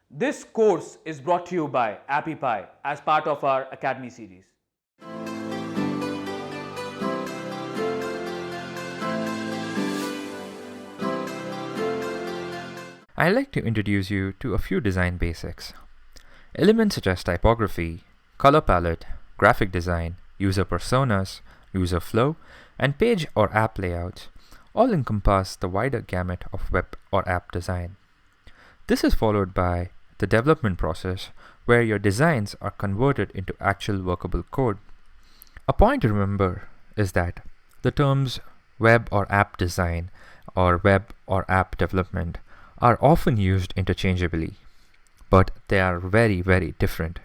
This course is brought to you by AppyPie as part of our Academy series. I'd like to introduce you to a few design basics. Elements such as typography, color palette, graphic design, user personas, user flow, and page or app layouts all encompass the wider gamut of web or app design. This is followed by the development process where your designs are converted into actual workable code. A point to remember is that the terms web or app design or web or app development are often used interchangeably, but they are very, very different.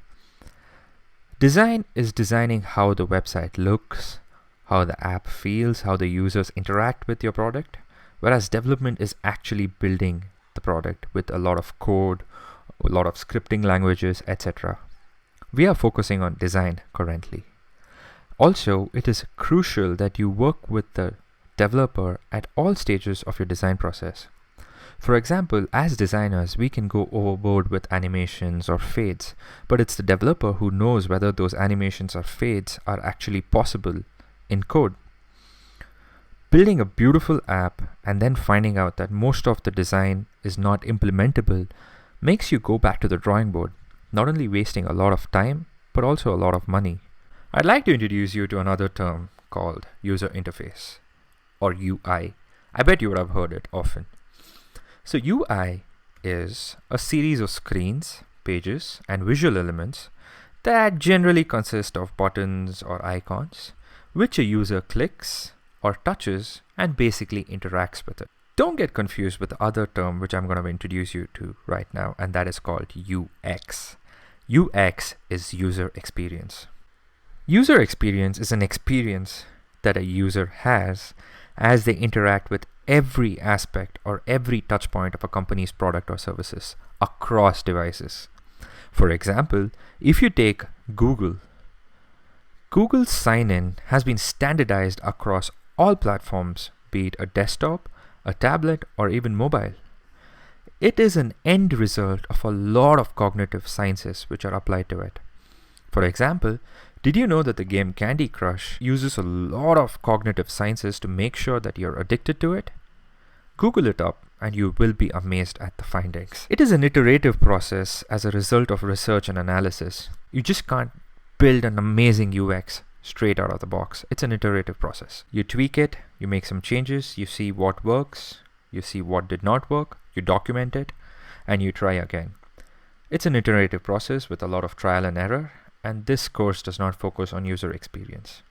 Design is designing how the website looks, how the app feels, how the users interact with your product, whereas development is actually building the product with a lot of code, a lot of scripting languages, etc. We are focusing on design currently. Also, it is crucial that you work with the developer at all stages of your design process. For example, as designers, we can go overboard with animations or fades, but it's the developer who knows whether those animations or fades are actually possible in code. Building a beautiful app and then finding out that most of the design is not implementable makes you go back to the drawing board, not only wasting a lot of time, but also a lot of money. I'd like to introduce you to another term called user interface, or UI. I bet you would have heard it often. So UI is a series of screens, pages, and visual elements that generally consist of buttons or icons, which a user clicks or touches and basically interacts with it. Don't get confused with the other term which I'm going to introduce you to right now, and that is called UX. UX is user experience. User experience is an experience that a user has as they interact with every aspect or every touch point of a company's product or services across devices. For example, if you take Google's sign-in has been standardized across all platforms, be it a desktop, a tablet, or even mobile. It is an end result of a lot of cognitive sciences which are applied to it. For example, did you know that the game Candy Crush uses a lot of cognitive sciences to make sure that you're addicted to it? Google it up and you will be amazed at the findings. It is an iterative process as a result of research and analysis. You just can't build an amazing UX straight out of the box. It's an iterative process. You tweak it, you make some changes, you see what works, you see what did not work, you document it, and you try again. It's an iterative process with a lot of trial and error, and this course does not focus on user experience.